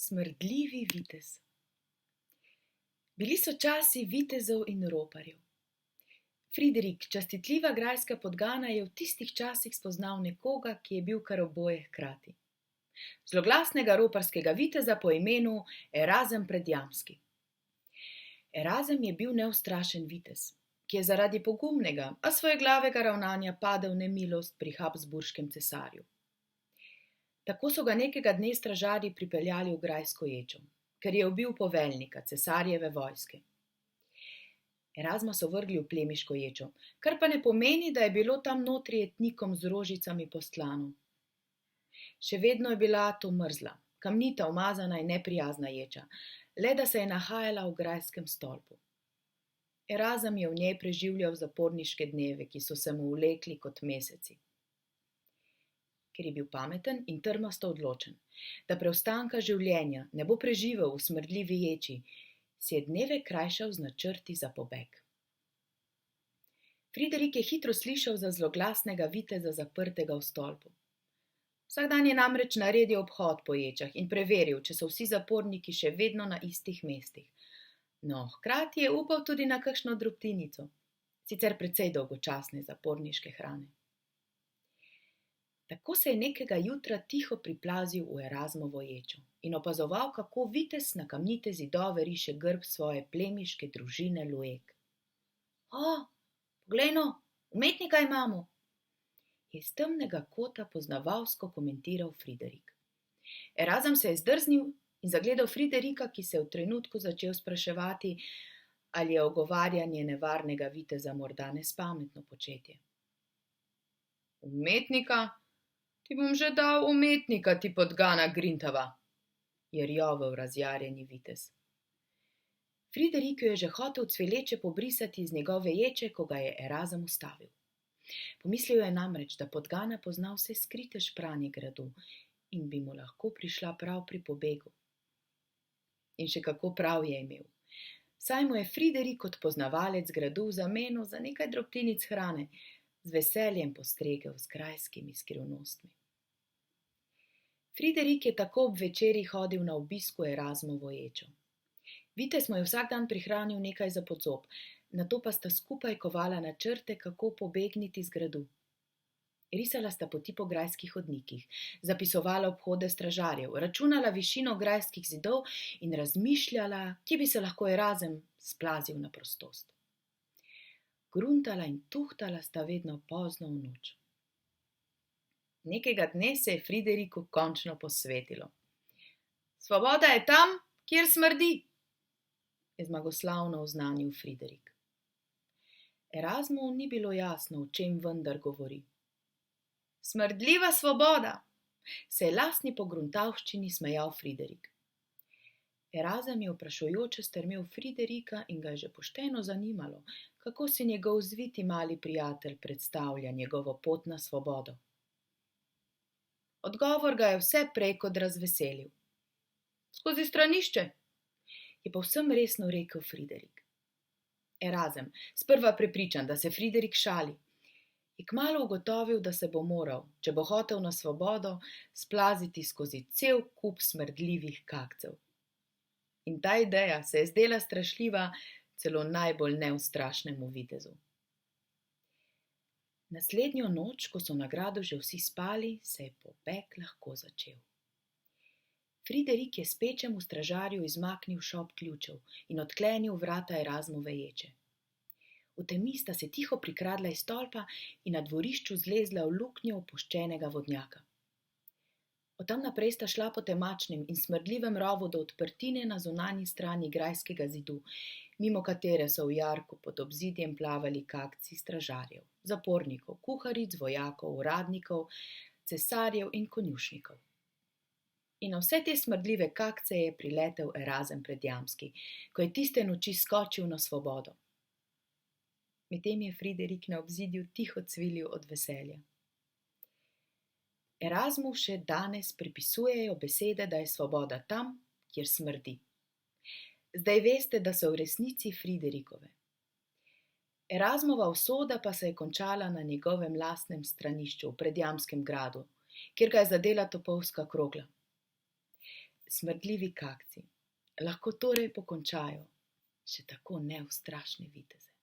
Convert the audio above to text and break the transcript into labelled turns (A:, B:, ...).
A: Smrdljivi vitez. Bili so časi vitezov in roparjev. Friderik, častitljiva grajska podgana, je v tistih časih spoznal nekoga, ki je bil kar oboje hkrati. Zloglasnega roparskega viteza po imenu Erazem Predjamski. Erazem je bil neustrašen vitez, ki je zaradi pogumnega, a svojeglavega ravnanja padel v nemilost pri Habsburškem cesarju. Tako so ga nekega dne stražarji pripeljali v grajsko ječo, ker je ubil poveljnika cesarjeve vojske. Erazma so vrgli v plemiško ječo, kar pa ne pomeni, da je bilo tam notri jetnikom z rožicami postlano. Še vedno je bila to mrzla, kamnita, umazana in neprijazna ječa, le da se je nahajala v grajskem stolpu. Erazem je v njej preživljal zaporniške dneve, ki so se mu vlekli kot meseci. Ker je bil pameten in trmasto odločen, da preostanka življenja ne bo preživel v smrdljivi ječi, si je dneve krajšal z načrti za pobeg. Friderik je hitro slišal za zloglasnega viteza zaprtega v stolpu. Vsak dan je namreč naredil obhod po ječah in preveril, če so vsi zaporniki še vedno na istih mestih. No, hkrati je upal tudi na kakšno drobtinico, sicer precej dolgočasne zaporniške hrane. Tako se je nekega jutra tiho priplazil v Erazmovo ječo in opazoval, kako vitez na kamnite zidove riše grb svoje plemiške družine Lueg. O, poglej no, umetnika imamo, je iz temnega kota poznavalsko komentiral Friderik. Erazem se je zdrznil in zagledal Friderika, ki se je v trenutku začel spraševati, ali je ogovarjanje nevarnega viteza morda nespametno početje. Umetnika? Ti bom že dal umetnika, ti podgana grintava, je rjovel razjarjeni vitez. Friderik jo je že hotel cveleče pobrisati iz njegove ječe, ko ga je Erazem ustavil. Pomislil je namreč, da podgana pozna vse skrite špranje gradu in bi mu lahko prišla prav pri pobegu. In še kako prav je imel. Saj mu je Friderik kot poznavalec gradu v zameno za nekaj drobtinic hrane z veseljem postregel z grajskimi skrivnostmi. Friderik je tako ob večeri hodil na obisk v Erazmovo ječo. Vitez mu je vsak dan prihranil nekaj za podzob, nato pa sta skupaj kovala načrte, kako pobegniti z gradu. Risala sta poti po grajskih hodnikih, zapisovala obhode stražarjev, računala višino grajskih zidov in razmišljala, kje bi se lahko Erazem splazil na prostost. Gruntala in tuhtala sta vedno pozno v noč. Nekega dne se je Frideriku končno posvetilo. Svoboda je tam, kjer smrdi, je zmagoslavno oznanil Friderik. Erazmu ni bilo jasno, o čem vendar govori. Smrdljiva svoboda, se je lastni pogruntavščini smejal Friderik. Erazem je vprašujoče strmel Friderika in ga je že pošteno zanimalo, kako si njegov zviti mali prijatelj predstavlja njegovo pot na svobodo. Odgovor ga je vse prej kot razveselil. Skozi stranišče, je povsem resno rekel Friderik. Erazem, sprva prepričan, da se Friderik šali, je kmalu ugotovil, da se bo moral, če bo hotel na svobodo, splaziti skozi cel kup smrdljivih kakcev. In ta ideja se je zdela strašljiva celo najbolj neustrašnemu vitezu. Naslednjo noč, ko so na gradu že vsi spali, se je pobeg lahko začel. Friderik je spečemu stražarju izmaknil šop ključev in odklenil vrata Erazmove ječe. V temi sta se tiho prikradla iz stolpa in na dvorišču zlezla v luknjo opuščenega vodnjaka. Od tam naprej sta šla po temačnem in smrdljivem rovu do odprtine na zunanji strani grajskega zidu, mimo katere so v jarku pod obzidjem plavali kakci stražarjev, zapornikov, kuharic, vojakov, uradnikov, cesarjev in konjušnikov. In na vse te smrdljive kakce je priletel Erazem Predjamski, ko je tiste noči skočil na svobodo. Medtem je Friderik na obzidju tiho cvilil od veselja. Erazmu še danes pripisujejo besede, da je svoboda tam, kjer smrdi. Zdaj veste, da so v resnici Friderikove. Erazmova usoda pa se je končala na njegovem lastnem stranišču v Predjamskem gradu, kjer ga je zadela topovska krogla. smrdljivi kakci lahko torej pokončajo še tako neustrašne viteze.